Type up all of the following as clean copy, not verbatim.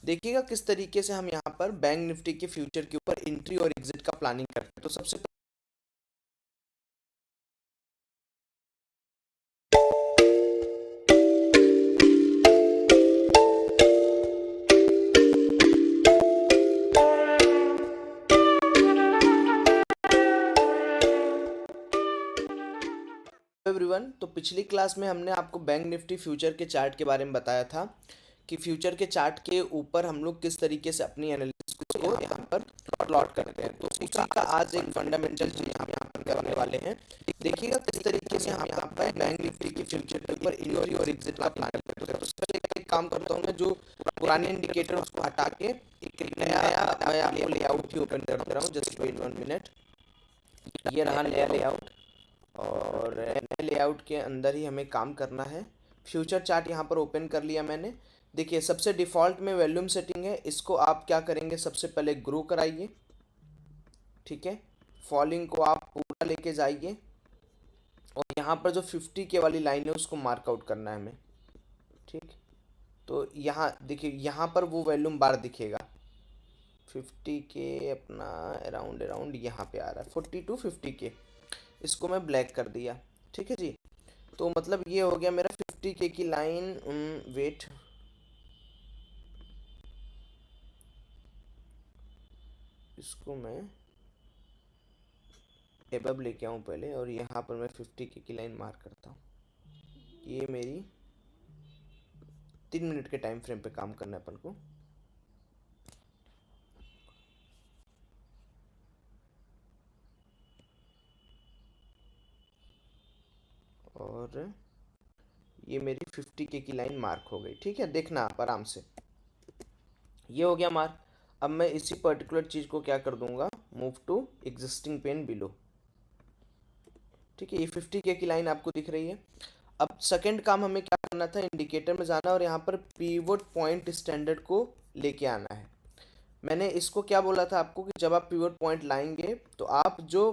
देखिएगा किस तरीके से हम यहाँ पर बैंक निफ्टी के फ्यूचर के ऊपर एंट्री और एग्जिट का प्लानिंग करते हैं। तो सबसे एवरीवन, तो पिछली क्लास में हमने आपको बैंक निफ्टी फ्यूचर के चार्ट के बारे में बताया था कि फ्यूचर के चार्ट के ऊपर हम लोग किस तरीके से अपनी एनालिसिस को यहाँ पर प्लॉट करते हैं। तो उसी का आज एक फंडामेंटल चीज हम यहाँ पर करने वाले हैं। देखिएगा किस तरीके से हम यहाँ पर बैंक निफ्टी के फ्यूचर के ऊपर एंट्री और एग्जिट का प्लान करते हैं। तो सबसे पहले एक काम करता हूँ मैं, जो पुराने इंडिकेटर उसको हटा के एक नया मैं आपको लेआउट ही ओपन कर दे रहा हूँ। Just wait 1 minute. ये रहा नया लेआउट और नए लेआउट के अंदर ही हमें काम करना है। फ्यूचर चार्ट यहाँ पर ओपन कर लिया मैंने। देखिए सबसे डिफ़ॉल्ट में वॉल्यूम सेटिंग है, इसको आप क्या करेंगे, सबसे पहले ग्रो कराइए। ठीक है, फॉलिंग को आप पूरा लेके जाइए और यहाँ पर जो 50 के वाली लाइन है उसको मार्कआउट करना है हमें। ठीक, तो यहाँ देखिए यहाँ पर वो वॉल्यूम बार दिखेगा 50 के, अपना अराउंड अराउंड यहाँ पे आ रहा है 40 to 50 के। इसको मैं ब्लैक कर दिया। ठीक है जी, तो मतलब ये हो गया मेरा 50 के की लाइन। वेट, इसको मैं एबब लेके आऊँ पहले और यहाँ पर मैं 50 के की लाइन मार्क करता हूँ। ये मेरी 3 मिनट के टाइम फ्रेम पे काम करना है अपन को। और ये मेरी 50 के की लाइन मार्क हो गई। ठीक है, देखना आप आराम से, ये हो गया मार्क। अब मैं इसी पर्टिकुलर चीज़ को क्या कर दूंगा, move to existing pen below. ठीक है, ये 50 के की लाइन आपको दिख रही है। अब सेकंड काम हमें क्या करना था, इंडिकेटर में जाना और यहाँ पर पीवोट पॉइंट स्टैंडर्ड को लेके आना है। मैंने इसको क्या बोला था आपको कि जब आप पीवोट पॉइंट लाएंगे तो आप जो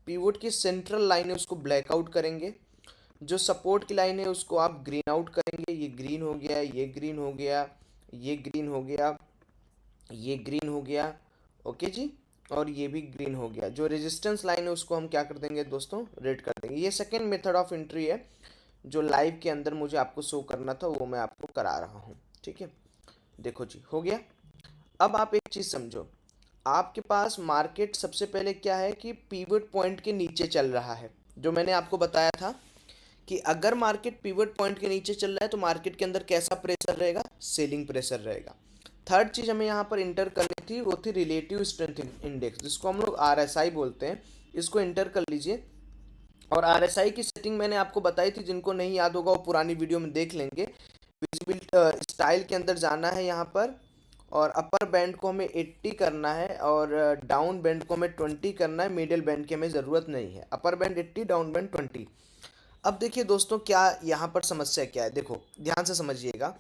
पीवोट की सेंट्रल लाइन है उसको ब्लैकआउट करेंगे, जो सपोर्ट की लाइन है उसको आप ग्रीन आउट करेंगे। ये ग्रीन हो गया, ये ग्रीन हो गया, ये ग्रीन हो गया, ये ग्रीन हो गया। ओके जी, और ये भी ग्रीन हो गया। जो रेजिस्टेंस लाइन है उसको हम क्या कर देंगे दोस्तों, रेड कर देंगे। ये सेकेंड मेथड ऑफ एंट्री है जो लाइव के अंदर मुझे आपको शो करना था, वो मैं आपको करा रहा हूँ। ठीक है, देखो जी हो गया। अब आप एक चीज़ समझो, आपके पास मार्केट सबसे पहले क्या है कि पिवट पॉइंट के नीचे चल रहा है। जो मैंने आपको बताया था कि अगर मार्केट पिवट पॉइंट के नीचे चल रहा है तो मार्केट के अंदर कैसा प्रेशर रहेगा, सेलिंग प्रेशर रहेगा। थर्ड चीज हमें यहाँ पर इंटर करनी थी, वो थी रिलेटिव स्ट्रेंथ इंडेक्स, जिसको हम लोग आरएसआई बोलते हैं। इसको इंटर कर लीजिए। और आरएसआई की सेटिंग मैंने आपको बताई थी, जिनको नहीं याद होगा वो पुरानी वीडियो में देख लेंगे। विजिबल स्टाइल के अंदर जाना है यहाँ पर, और अपर बैंड को हमें 80 करना है और डाउन बैंड को हमें 20 करना है। मिडिल बैंड की हमें ज़रूरत नहीं है। Upper band 80, down band 20। अब देखिए दोस्तों, क्या यहाँ पर समस्या क्या है, देखो ध्यान से समझिएगा।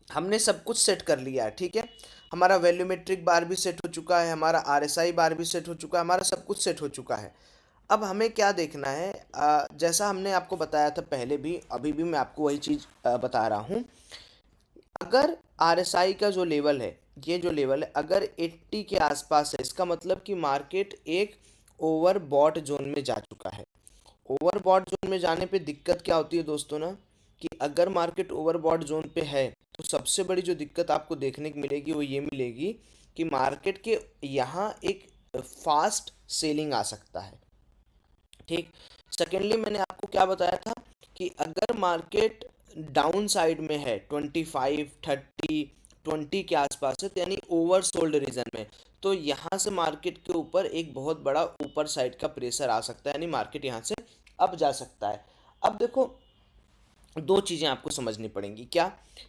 हमने सब कुछ सेट कर लिया है, ठीक है। हमारा वैल्यूमेट्रिक बार भी सेट हो चुका है, हमारा आरएसआई बार भी सेट हो चुका है, हमारा सब कुछ सेट हो चुका है। अब हमें क्या देखना है, जैसा हमने आपको बताया था पहले भी, अभी भी मैं आपको वही चीज़ बता रहा हूँ। अगर आरएसआई का जो लेवल है, ये जो लेवल है अगर 80 के आसपास है, इसका मतलब कि मार्केट एक ओवरबॉट जोन में जा चुका है। ओवरबॉट जोन में जाने पे दिक्कत क्या होती है दोस्तों ना, कि अगर मार्केट ओवरबॉट जोन पे है तो सबसे बड़ी जो दिक्कत आपको देखने को मिलेगी वो ये मिलेगी कि मार्केट के यहाँ एक फास्ट सेलिंग आ सकता है। ठीक, सेकेंडली मैंने आपको क्या बताया था कि अगर मार्केट डाउन साइड में है 25, 30, 20 के आसपास है, तो यानी ओवर सोल्ड रीजन में, तो यहाँ से मार्केट के ऊपर एक बहुत बड़ा ऊपर साइड का प्रेशर आ सकता है, यानी मार्केट यहाँ से अब जा सकता है। अब देखो दो चीज़ें आपको समझनी पड़ेंगी, क्या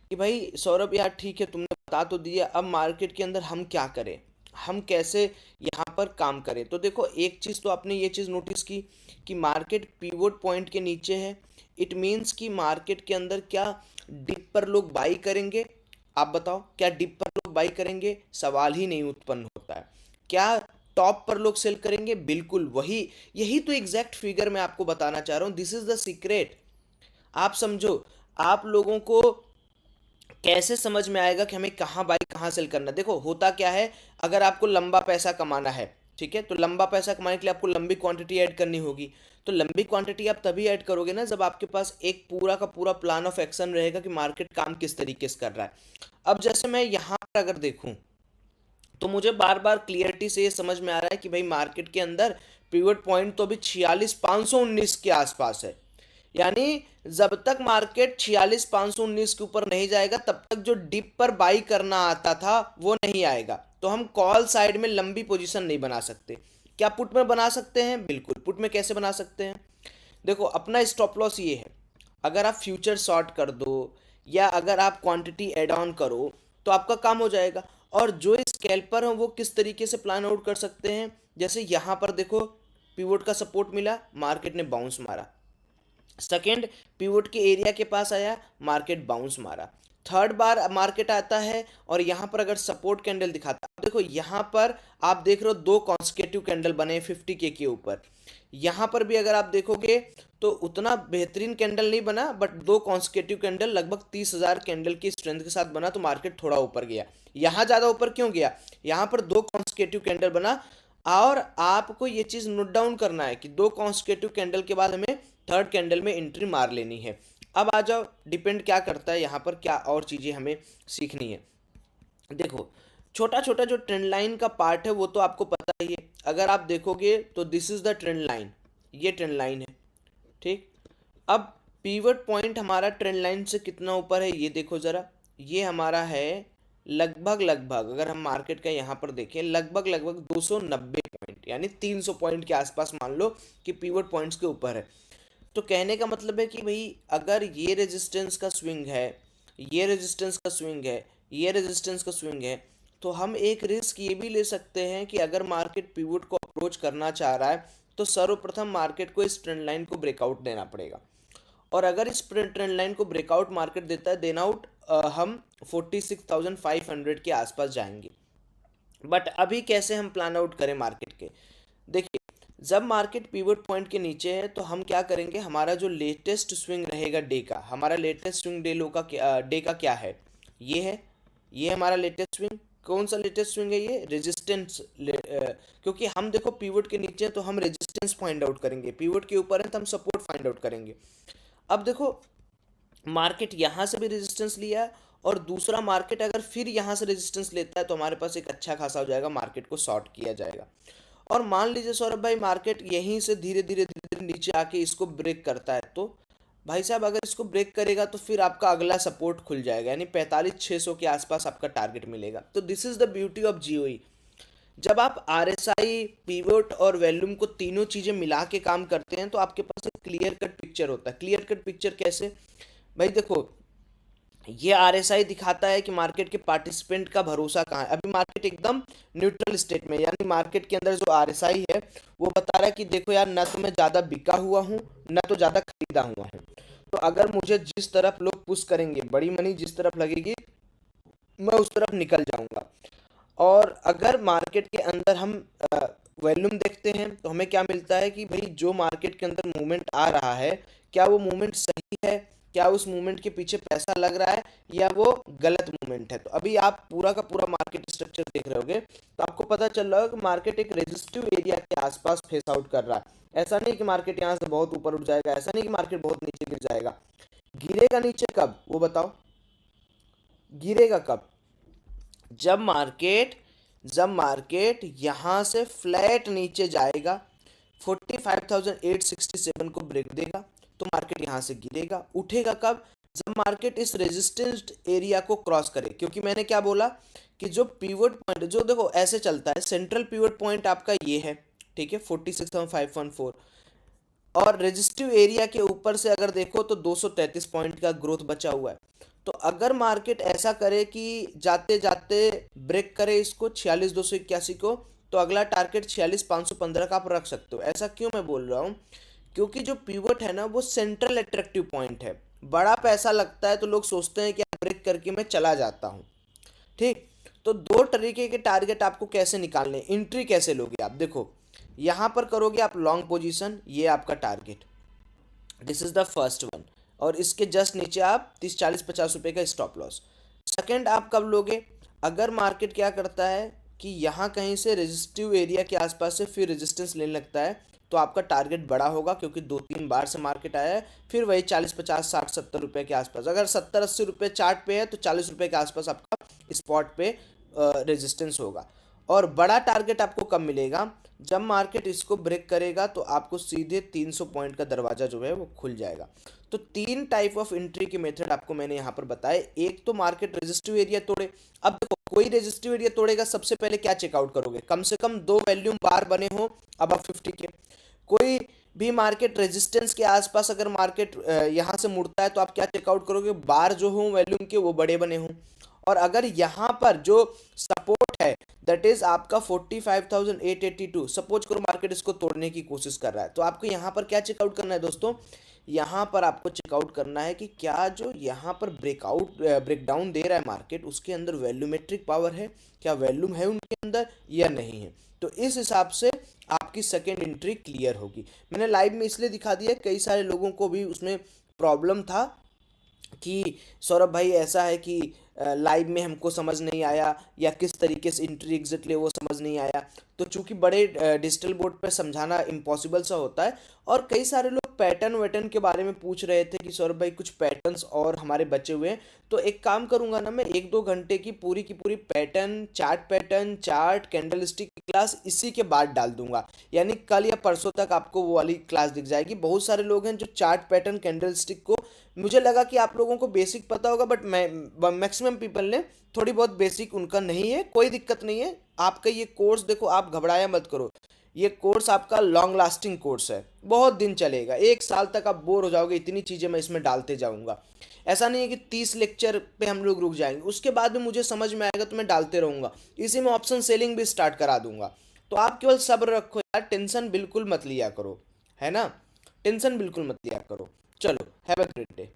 कि भाई सौरभ यार ठीक है तुमने बता तो दिया, अब मार्केट के अंदर हम क्या करें, हम कैसे यहाँ पर काम करें। तो देखो एक चीज़ तो आपने ये चीज़ नोटिस की कि मार्केट पिवोट पॉइंट के नीचे है। इट मीन्स कि मार्केट के अंदर क्या डिप पर लोग बाई करेंगे, आप बताओ क्या डिप पर लोग बाई करेंगे, सवाल ही नहीं उत्पन्न होता है। क्या टॉप पर लोग सेल करेंगे, बिल्कुल वही, यही तो एग्जैक्ट फिगर मैं आपको बताना चाह रहा हूँ। This is the secret. आप समझो, आप लोगों को कैसे समझ में आएगा कि हमें कहाँ बाई कहाँ सेल करना है? देखो होता क्या है, अगर आपको लंबा पैसा कमाना है, ठीक है, तो लंबा पैसा कमाने के लिए आपको लंबी क्वांटिटी ऐड करनी होगी। तो लंबी क्वांटिटी आप तभी ऐड करोगे ना जब आपके पास एक पूरा का पूरा प्लान ऑफ एक्शन रहेगा कि मार्केट काम किस तरीके से कर रहा है। अब जैसे मैं यहाँ पर अगर देखूँ तो मुझे बार बार क्लियरिटी से ये समझ में आ रहा है कि भाई मार्केट के अंदर पिवट पॉइंट तो अभी 46,519 के आसपास है। यानी जब तक मार्केट 46,519 के ऊपर नहीं जाएगा तब तक जो डिप पर बाई करना आता था वो नहीं आएगा। तो हम कॉल साइड में लंबी पोजीशन नहीं बना सकते। क्या पुट में बना सकते हैं? बिल्कुल। पुट में कैसे बना सकते हैं? देखो अपना स्टॉप लॉस ये है, अगर आप फ्यूचर शॉर्ट कर दो या अगर आप क्वांटिटी ऐड ऑन करो तो आपका काम हो जाएगा। और जो स्कैल्पर हैं वो किस तरीके से प्लान आउट कर सकते हैं, जैसे यहाँ पर देखो पिवोट का सपोर्ट मिला, मार्केट ने बाउंस मारा। सेकेंड, पिवोट के एरिया के पास आया, मार्केट बाउंस मारा। थर्ड बार मार्केट आता है और यहाँ पर अगर सपोर्ट कैंडल दिखाता है, देखो यहाँ पर आप देख रहे हो दो कॉन्सिक्यूटिव कैंडल बने 50K के ऊपर। यहाँ पर भी अगर आप देखोगे तो उतना बेहतरीन कैंडल नहीं बना, बट दो कॉन्सिक्यूटिव कैंडल लगभग 30,000 कैंडल की स्ट्रेंथ के साथ बना, तो मार्केट थोड़ा ऊपर गया। यहाँ ज़्यादा ऊपर क्यों गया? यहाँ पर दो कॉन्सिक्यूटिव कैंडल बना, और आपको ये चीज़ नोट डाउन करना है कि दो कॉन्सिक्यूटिव कैंडल के बाद हमें थर्ड कैंडल में एंट्री मार लेनी है। अब आ जाओ, डिपेंड क्या करता है यहाँ पर, क्या और चीज़ें हमें सीखनी है। देखो छोटा छोटा जो ट्रेंड लाइन का पार्ट है वो तो आपको पता ही है। अगर आप देखोगे तो this is the trend line, ये ट्रेंड लाइन है, ठीक। अब पीवट पॉइंट हमारा ट्रेंड लाइन से कितना ऊपर है ये देखो ज़रा, ये हमारा है लगभग लगभग, अगर हम मार्केट का यहाँ पर देखें, लगभग लगभग 290 पॉइंट, यानी 300 पॉइंट के आसपास मान लो कि पीवट पॉइंट्स के ऊपर है। तो कहने का मतलब है कि भाई अगर ये रेजिस्टेंस का स्विंग है, ये रेजिस्टेंस का स्विंग है, ये रेजिस्टेंस का स्विंग है, तो हम एक रिस्क ये भी ले सकते हैं कि अगर मार्केट पिवट को अप्रोच करना चाह रहा है तो सर्वप्रथम मार्केट को इस ट्रेंड लाइन को ब्रेकआउट देना पड़ेगा। और अगर इस ट्रेंड लाइन को ब्रेकआउट मार्केट देता है, देन आउट हम 46,500 के आसपास जाएंगे। बट अभी कैसे हम प्लान आउट करें मार्केट के? देखिए, जब मार्केट पिवट पॉइंट के नीचे है तो हम क्या करेंगे, हमारा जो लेटेस्ट स्विंग रहेगा डे का, हमारा लेटेस्ट स्विंग डे का क्या है, ये है, ये हमारा लेटेस्ट स्विंग। कौन सा लेटेस्ट स्विंग है? ये रेजिस्टेंस, क्योंकि हम देखो पिवट के नीचे हैं तो हम रेजिस्टेंस फाइंड आउट करेंगे, पिवट के ऊपर है तो हम सपोर्ट फाइंड आउट करेंगे। अब देखो मार्केट यहाँ से भी रेजिस्टेंस लिया है और दूसरा मार्केट अगर फिर यहाँ से रेजिस्टेंस लेता है तो हमारे पास एक अच्छा खासा हो जाएगा, मार्केट को शॉर्ट किया जाएगा। और मान लीजिए सौरभ भाई मार्केट यहीं से धीरे धीरे धीरे धीरे नीचे आके इसको ब्रेक करता है, तो भाई साहब अगर इसको ब्रेक करेगा तो फिर आपका अगला सपोर्ट खुल जाएगा, यानी 45,600 के आसपास आपका टारगेट मिलेगा। तो this is the beauty of GOE. जब आप आरएसआई, पीवोट और वॉल्यूम को तीनों चीजें मिला के काम करते हैं तो आपके पास एक क्लियर कट पिक्चर होता है। क्लियर कट पिक्चर कैसे? भाई देखो, ये आरएसआई दिखाता है कि मार्केट के पार्टिसिपेंट का भरोसा कहाँ है। अभी मार्केट एकदम न्यूट्रल स्टेट में, यानी मार्केट के अंदर जो आरएसआई है वो बता रहा है कि देखो यार, ना तो मैं ज़्यादा बिका हुआ हूँ ना तो ज़्यादा खरीदा हुआ हूँ। तो अगर मुझे जिस तरफ लोग पुश करेंगे, बड़ी मनी जिस तरफ लगेगी, मैं उस तरफ निकल जाऊंगा। और अगर मार्केट के अंदर हम वॉल्यूम देखते हैं तो हमें क्या मिलता है कि भाई जो मार्केट के अंदर मूवमेंट आ रहा है, क्या वो मूवमेंट सही है, क्या उस मूवमेंट के पीछे पैसा लग रहा है या वो गलत मूवमेंट है। तो अभी आप पूरा का पूरा मार्केट स्ट्रक्चर देख रहे होगे तो आपको पता चल रहा होगा कि मार्केट एक रेजिस्टिव एरिया के आसपास फेस आउट कर रहा है। ऐसा नहीं कि मार्केट यहाँ से बहुत ऊपर उठ जाएगा, ऐसा नहीं कि मार्केट बहुत नीचे गिर जाएगा। गिरेगा नीचे कब, वो बताओ? गिरेगा कब? जब मार्केट जब मार्केट यहाँ से फ्लैट नीचे जाएगा, 45,867 को ब्रेक देगा तो मार्केट यहाँ से गिरेगा। उठेगा कब? जब मार्केट इस रेजिस्टेंस एरिया को क्रॉस करे, क्योंकि मैंने क्या बोला कि जो पिवट पॉइंट, जो देखो ऐसे चलता है, सेंट्रल पिवट पॉइंट आपका ये है, ठीक है, 46,514, और रेजिस्टिव एरिया के ऊपर से अगर देखो तो 233 पॉइंट का ग्रोथ बचा हुआ है। तो अगर मार्केट ऐसा करे कि जाते जाते ब्रेक करे इसको 46,281 को, तो अगला टारगेट 46,515 का आप रख सकते हो। ऐसा क्यों मैं बोल रहा हूँ? क्योंकि जो पिवट है ना वो सेंट्रल अट्रैक्टिव पॉइंट है, बड़ा पैसा लगता है तो लोग सोचते हैं कि ब्रेक करके मैं चला जाता हूँ, ठीक। तो दो तरीके के टारगेट आपको कैसे निकालने, एंट्री कैसे लोगे आप? देखो यहाँ पर करोगे आप लॉन्ग पोजीशन, ये आपका target, this is the first one, और इसके जस्ट नीचे आप 30, 40, 50 रुपए का स्टॉप लॉस। सेकंड आप कब लोगे, अगर मार्केट क्या करता है कि यहाँ कहीं से रेजिस्टिव एरिया के आसपास से फिर रेजिस्टेंस लेने लगता है, तो आपका टारगेट बड़ा होगा, क्योंकि 2-3 बार से मार्केट आया है। फिर वही 40-50-60-70 रुपए के आसपास, अगर 70-80 रुपए चार्ट पे है तो 40 रुपए के आसपास आपका स्पॉट पे रेजिस्टेंस होगा। और बड़ा टारगेट आपको कब मिलेगा, जब मार्केट इसको ब्रेक करेगा तो आपको सीधे 300 पॉइंट का दरवाजा जो है वो खुल जाएगा। तो 3 टाइप ऑफ एंट्री के मेथड आपको मैंने यहाँ पर बताए। एक तो मार्केट रेजिस्टिव एरिया तोड़े। अब देखो, कोई रेजिस्टिव एरिया तोड़ेगा, सबसे पहले क्या चेकआउट करोगे, कम से कम 2 वॉल्यूम बार बने हो अब 50 के। कोई भी मार्केट रेजिस्टेंस के आसपास अगर मार्केट यहाँ से मुड़ता है तो आप क्या चेकआउट करोगे, बार जो हो वॉल्यूम के वो बड़े बने हो। और अगर यहाँ पर जो सपोर्ट है दैट इज आपका 45,882, सपोज करो मार्केट इसको तोड़ने की कोशिश कर रहा है, तो आपको यहाँ पर क्या चेकआउट करना है दोस्तों, यहाँ पर आपको चेकआउट करना है कि क्या जो यहाँ पर ब्रेकडाउन दे रहा है मार्केट, उसके अंदर वैल्यूमेट्रिक पावर है, क्या वैल्यूम है उनके अंदर या नहीं है। तो इस हिसाब से आपकी सेकेंड एंट्री क्लियर होगी। मैंने लाइव में इसलिए दिखा दिया, कई सारे लोगों को भी उसमें प्रॉब्लम था कि सौरभ भाई ऐसा है कि लाइव में हमको समझ नहीं आया, या किस तरीके से इंट्री एग्जिट ले वो समझ नहीं आया। तो चूंकि बड़े डिजिटल बोर्ड पे समझाना इम्पॉसिबल सा होता है, और कई सारे लोग पैटर्न वैटर्न के बारे में पूछ रहे थे कि सौरभ भाई कुछ पैटर्न्स और हमारे बचे हुए हैं। तो एक काम करूंगा ना, मैं 1-2 घंटे की पूरी पैटर्न चार्ट कैंडल स्टिक की क्लास इसी के बाद डाल दूंगा। यानी कल या परसों तक आपको वो वाली क्लास दिख जाएगी। बहुत सारे लोग हैं जो चार्ट पैटर्न कैंडल स्टिक को, मुझे लगा कि आप लोगों को बेसिक पता होगा, बट मैं मैक्सिमम पीपल ने थोड़ी बहुत बेसिक उनका नहीं है, कोई दिक्कत नहीं है। आपका ये कोर्स देखो, आप घबराया मत करो, ये कोर्स आपका लॉन्ग लास्टिंग कोर्स है, बहुत दिन चलेगा, 1 साल तक आप बोर हो जाओगे, इतनी चीज़ें मैं इसमें डालते जाऊंगा। ऐसा नहीं है कि 30 लेक्चर पे हम लोग रुक जाएंगे, उसके बाद भी मुझे समझ में आएगा तो मैं डालते रहूंगा। इसी में ऑप्शन सेलिंग भी स्टार्ट करा दूंगा। तो आप केवल सब्र रखो यार, टेंशन बिल्कुल मत लिया करो, है ना, टेंशन बिल्कुल मत लिया करो। चलो, हैव अ ग्रेट डे।